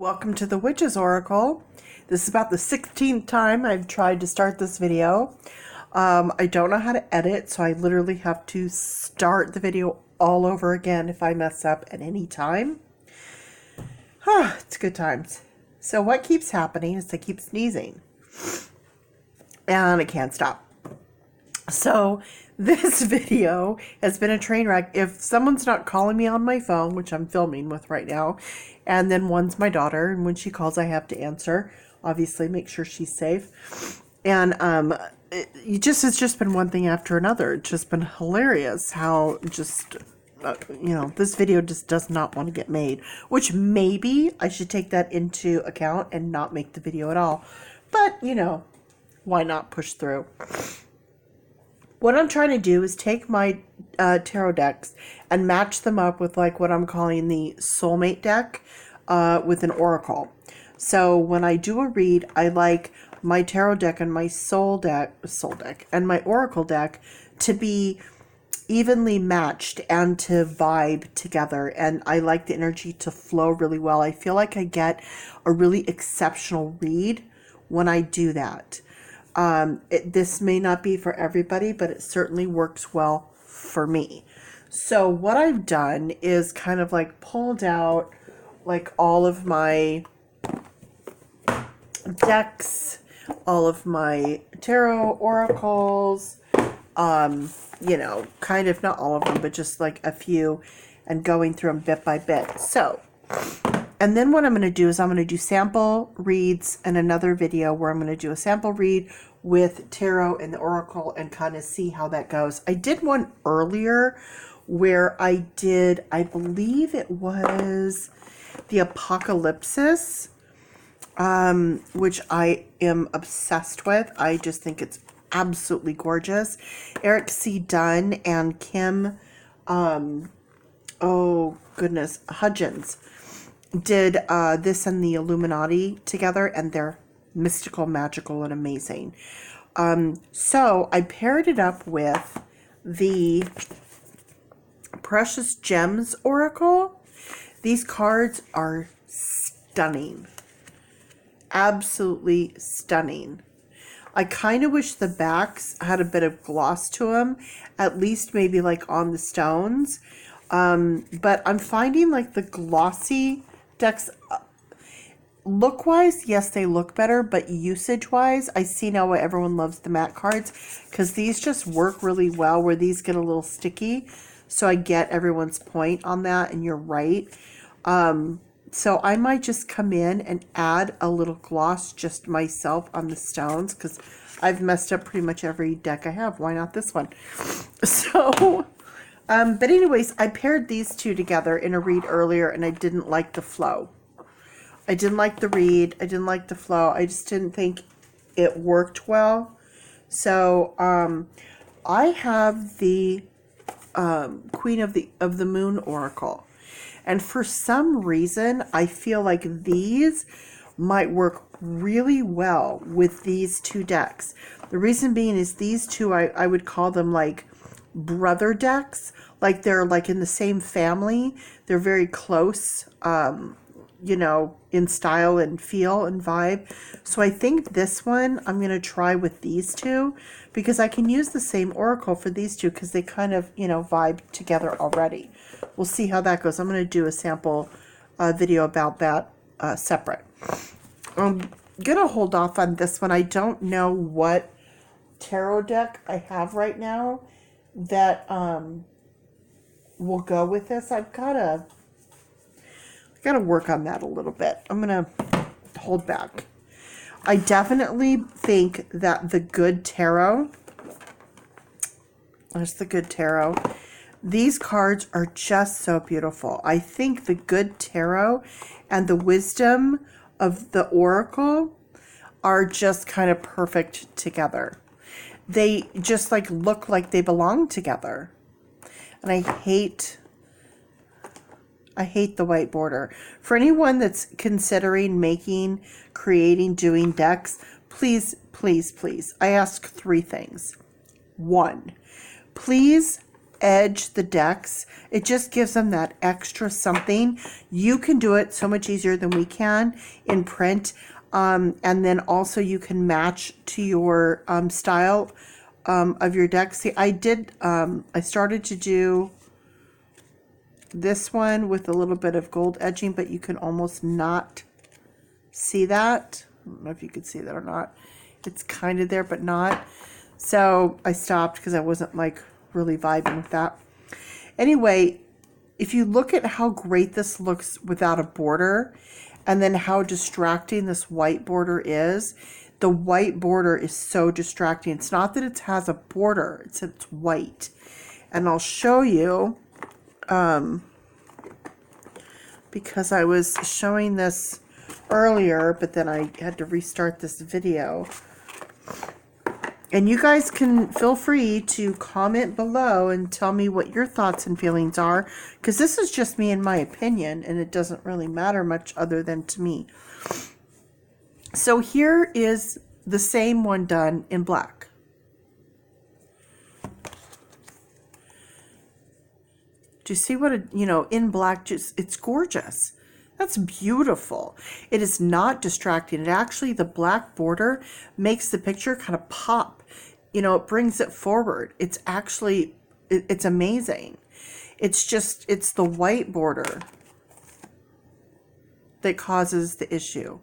Welcome to the Witch's Oracle. This is about the 16th time I've tried to start this video. I don't know how to edit, so I literally have to start the video all over again if I mess up at any time. It's good times. So what keeps happening is I keep sneezing. And I can't stop. So this video has been a train wreck. If someone's not calling me on my phone, which I'm filming with right now, and then one's my daughter, and when she calls I have to answer, obviously make sure she's safe. And it's just been one thing after another. It's just been hilarious how just this video just does not want to get made, which maybe I should take that into account and not make the video at all. But why not push through? What I'm trying to do is take my tarot decks and match them up with like what I'm calling the soulmate deck with an oracle. So when I do a read, I like my tarot deck and my soul deck and my oracle deck to be evenly matched and to vibe together. And I like the energy to flow really well. I feel like I get a really exceptional read when I do that. This may not be for everybody, but it certainly works well for me. So what I've done is kind of like pulled out like all of my decks, all of my tarot oracles, kind of not all of them, but just like a few, and going through them bit by bit. So, and then what I'm going to do is I'm going to do sample reads and another video where I'm going to do a sample read with tarot and the oracle and kind of see how that goes. I did one earlier where I did, I believe it was the Apocalypsis, which I am obsessed with. I just think it's absolutely gorgeous. Eric C. Dunn and Kim, Hudgens did this and the Illuminati together, and they're mystical, magical, and amazing. So I paired it up with the Precious Gems Oracle. These cards are stunning. Absolutely stunning. I kind of wish the backs had a bit of gloss to them, at least maybe like on the stones. But I'm finding like the glossy decks, look-wise, yes, they look better, but usage-wise, I see now why everyone loves the matte cards, because these just work really well, where these get a little sticky. So I get everyone's point on that, and you're right. So I might just come in and add a little gloss just myself on the stones, because I've messed up pretty much every deck I have. Why not this one? So, but anyways, I paired these two together in a read earlier, and I didn't like the flow. I didn't like the read. I didn't like the flow. I just didn't think it worked well. So, I have the Queen of the Moon Oracle. And for some reason, I feel like these might work really well with these two decks. The reason being is these two, I would call them like brother decks. Like they're like in the same family. They're very close, in style and feel and vibe. So I think this one I'm going to try with these two, because I can use the same oracle for these two because they kind of, vibe together already. We'll see how that goes. I'm going to do a sample video about that separate. I'm going to hold off on this one. I don't know what tarot deck I have right now that will go with this. I've got to work on that a little bit. I'm going to hold back. I definitely think that the Good Tarot, there's the Good Tarot. These cards are just so beautiful. I think the Good Tarot and the Wisdom of the Oracle are just kind of perfect together. They just like look like they belong together. And I hate the white border. For anyone that's considering creating, doing decks, please, please, please, I ask 3 things. 1, please edge the decks. It just gives them that extra something. You can do it so much easier than we can in print. And then also you can match to your style of your deck. See, I started to do this one with a little bit of gold edging, but you can almost not see that. I don't know if you could see that or not. It's kind of there, but not. So I stopped because I wasn't like really vibing with that. Anyway, if you look at how great this looks without a border, and then how distracting this white border is, the white border is so distracting. It's not that it has a border, it's that it's white. And I'll show you, because I was showing this earlier, but then I had to restart this video. And you guys can feel free to comment below and tell me what your thoughts and feelings are, because this is just me and my opinion, and it doesn't really matter much other than to me. So here is the same one done in black. Do you see what in black, just, it's gorgeous. That's beautiful. It is not distracting. It actually, the black border makes the picture kind of pop. It brings it forward. It's actually, it's amazing. It's just, it's the white border that causes the issue.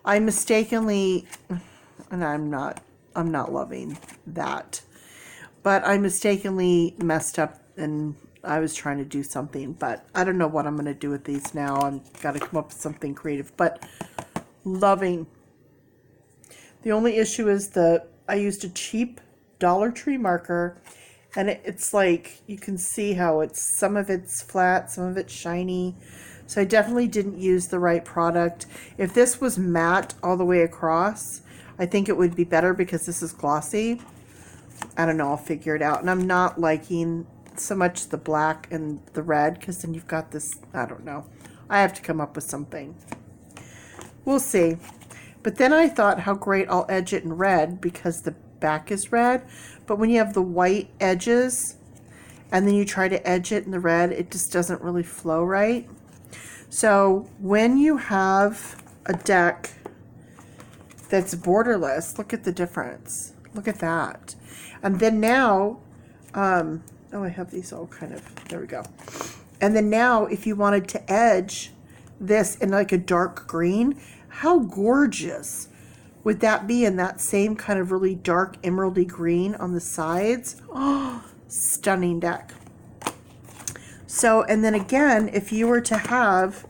I mistakenly, and I'm not loving that, but I mistakenly messed up, and I was trying to do something, but I don't know what I'm going to do with these now. I've got to come up with something creative, but loving. The only issue is I used a cheap Dollar Tree marker, and it's like, you can see how some of it's flat, some of it's shiny. So I definitely didn't use the right product. If this was matte all the way across, I think it would be better, because this is glossy. I don't know, I'll figure it out. And I'm not liking so much the black and the red, because then you've got this, I don't know. I have to come up with something. We'll see. But then I thought how great I'll edge it in red, because the back is red. But when you have the white edges and then you try to edge it in the red, it just doesn't really flow right. So when you have a deck that's borderless, look at the difference. Look at that. And then now, oh, I have these all kind of, there we go. And then now, if you wanted to edge this in like a dark green, how gorgeous would that be in that same kind of really dark emeraldy green on the sides? Oh, stunning deck. So, and then again, if you were to have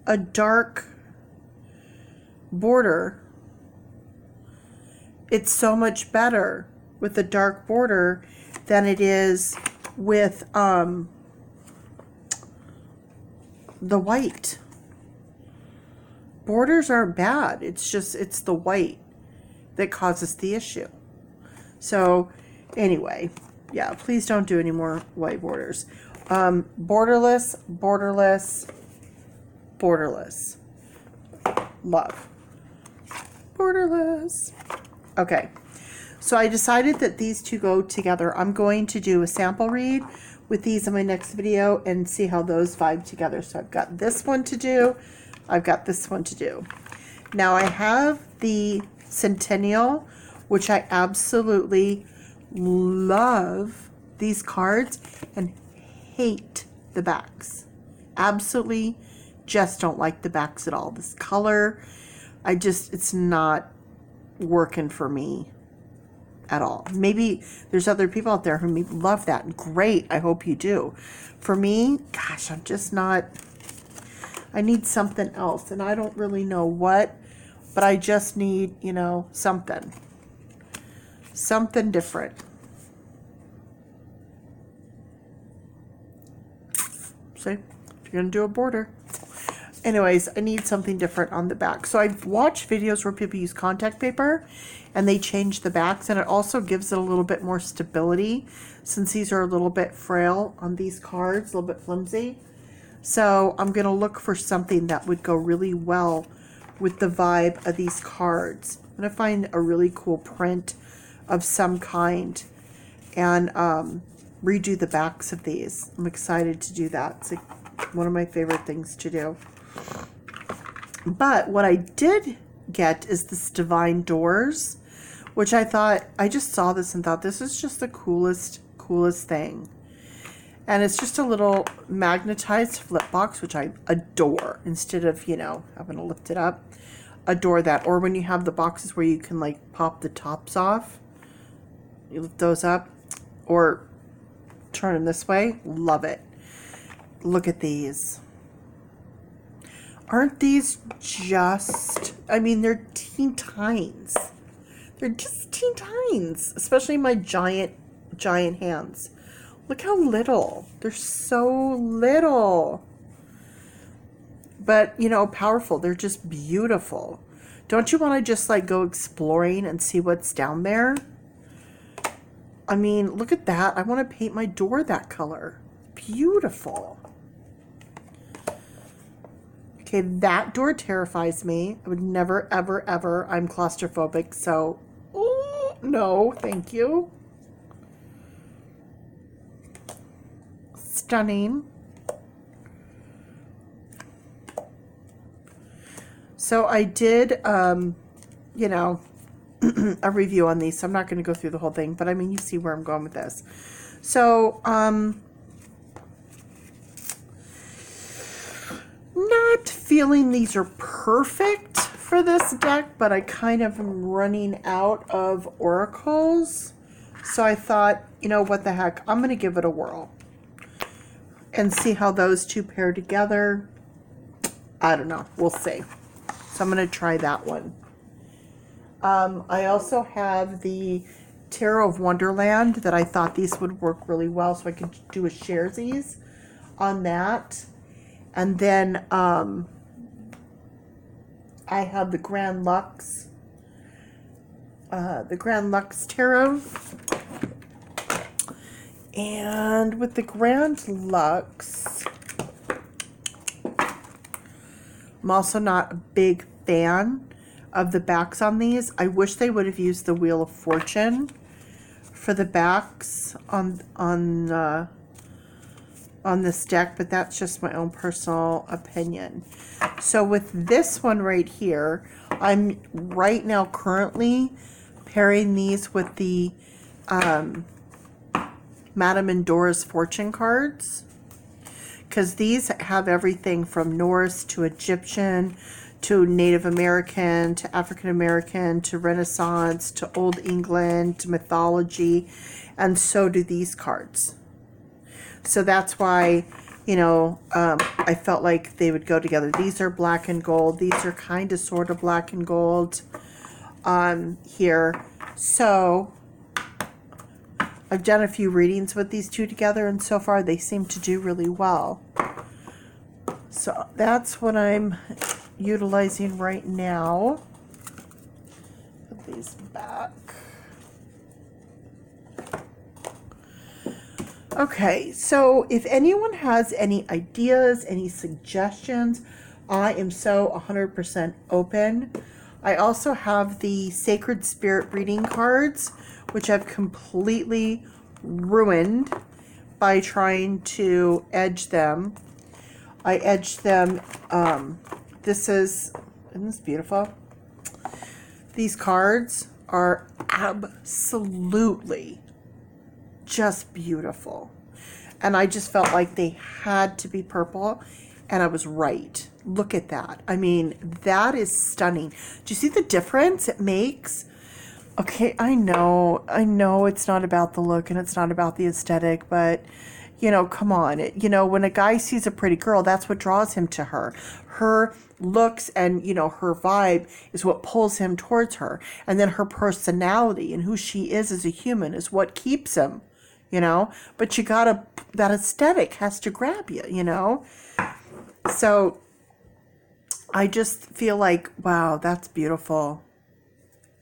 a dark border, it's so much better with the dark border than it is with the white. Borders aren't bad. It's just, it's the white that causes the issue. So anyway, yeah, please don't do any more white borders. Borderless, borderless, borderless. Love. Borderless. Okay. So I decided that these two go together. I'm going to do a sample read with these in my next video and see how those vibe together. So I've got this one to do. I've got this one to do. Now I have the Centennial, which I absolutely love these cards and hate the backs. Absolutely just don't like the backs at all. This color, it's not working for me at all. Maybe there's other people out there who may love that. Great, I hope you do. For me, gosh, I'm just not, I need something else, and I don't really know what, but I just need, something different. See, if you're gonna do a border. Anyways, I need something different on the back. So I've watched videos where people use contact paper and they change the backs, and it also gives it a little bit more stability, since these are a little bit frail on these cards, a little bit flimsy. So I'm going to look for something that would go really well with the vibe of these cards. I'm going to find a really cool print of some kind and redo the backs of these. I'm excited to do that. It's like one of my favorite things to do. But what I did get is this Divine Doors, which I just saw this and thought this is just the coolest thing. And it's just a little magnetized flip box, which I adore, instead of, having to lift it up. Adore that. Or when you have the boxes where you can like pop the tops off, you lift those up or turn them this way. Love it. Look at these. Aren't these just, they're teen tines. They're just teen tines, especially my giant hands. Look how little. They're so little. But, powerful. They're just beautiful. Don't you want to just like go exploring and see what's down there? Look at that. I want to paint my door that color. Beautiful. Okay, that door terrifies me. I would never, ever, ever. I'm claustrophobic, so no, thank you. Stunning. So I did, a review on these, so I'm not going to go through the whole thing, but you see where I'm going with this. So, not feeling these are perfect for this deck, but I kind of am running out of oracles. So I thought, what the heck, I'm going to give it a whirl and see how those two pair together. I don't know. We'll see. So I'm going to try that one. I also have the Tarot of Wonderland that I thought these would work really well, so I could do a sharesies on that. And then I have the Grand Lux Tarot. And with the Grand Lux, I'm also not a big fan of the backs on these. I wish they would have used the Wheel of Fortune for the backs on this deck, but that's just my own personal opinion. So with this one right here, I'm right now currently pairing these with the Madame and Dora's fortune cards, because these have everything from Norse to Egyptian to Native American to African American to Renaissance to Old England to mythology, and so do these cards. So that's why, I felt like they would go together. These are black and gold. These are kind of sort of black and gold here. So I've done a few readings with these two together, and so far they seem to do really well. So that's what I'm utilizing right now. Put these back. Okay, so if anyone has any ideas, any suggestions, I am so 100% open. I also have the Sacred Spirit reading cards, which I've completely ruined by trying to edge them. I edged them. Isn't this beautiful? These cards are absolutely just beautiful. And I just felt like they had to be purple, and I was right. Look at that. That is stunning. Do you see the difference it makes? Okay, I know it's not about the look and it's not about the aesthetic, but come on. When a guy sees a pretty girl, that's what draws him to her. Her looks and, her vibe is what pulls him towards her. And then her personality and who she is as a human is what keeps him, But that aesthetic has to grab you, So I just feel like, wow, that's beautiful.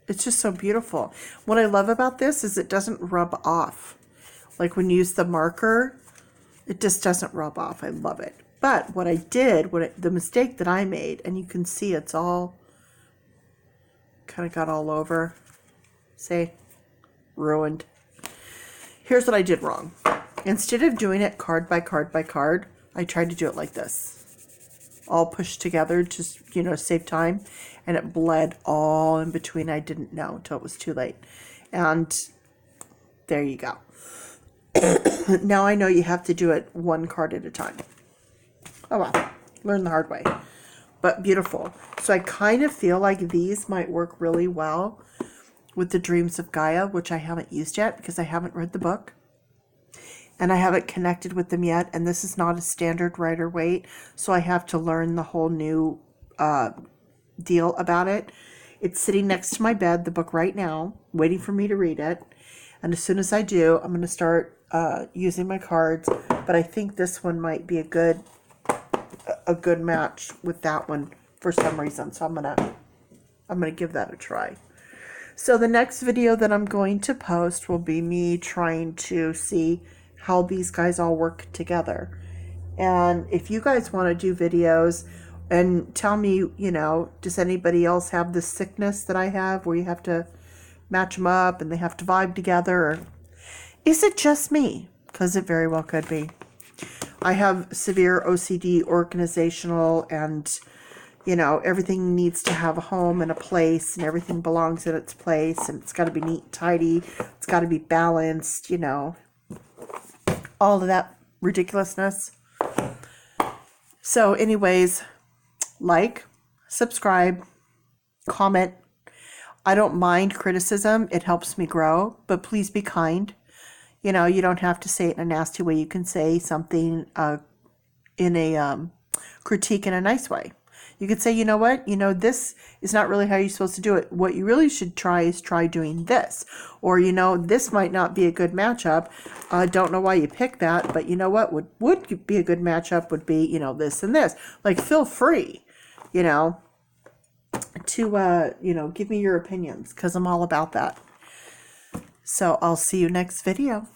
It's just so beautiful. What I love about this is it doesn't rub off. Like when you use the marker, it just doesn't rub off. I love it. But what I did, the mistake that I made, and you can see it's all kind of got all over. See? Ruined. Here's what I did wrong. Instead of doing it card by card by card, I tried to do it like this. All pushed together to, you know, save time. And it bled all in between. I didn't know until it was too late. And there you go. Now I know you have to do it one card at a time. Oh well, learn the hard way. But beautiful. So I kind of feel like these might work really well with the Dreams of Gaia, which I haven't used yet because I haven't read the book. And I haven't connected with them yet. And this is not a standard Rider-Waite. So I have to learn the whole new deal about it. It's sitting next to my bed, the book right now, waiting for me to read it. And as soon as I do, I'm going to start using my cards. But I think this one might be a good match with that one for some reason. So I'm gonna give that a try. So the next video that I'm going to post will be me trying to see how these guys all work together. And if you guys want to do videos and tell me, you know, does anybody else have this sickness that I have where you have to match them up and they have to vibe together? Or is it just me? Because it very well could be. I have severe OCD, organizational, and, you know, everything needs to have a home and a place, and everything belongs in its place, and it's got to be neat, tidy, it's got to be balanced, you know, all of that ridiculousness. So anyways, like, subscribe, comment. I don't mind criticism. It helps me grow, but please be kind. You know, you don't have to say it in a nasty way. You can say something in a critique in a nice way. You could say, you know what, you know, this is not really how you're supposed to do it. What you really should try is try doing this. Or, you know, this might not be a good matchup. I don't know why you picked that, but you know what would be a good matchup would be, you know, this and this. Like, feel free, you know, to, you know, give me your opinions because I'm all about that. So I'll see you next video.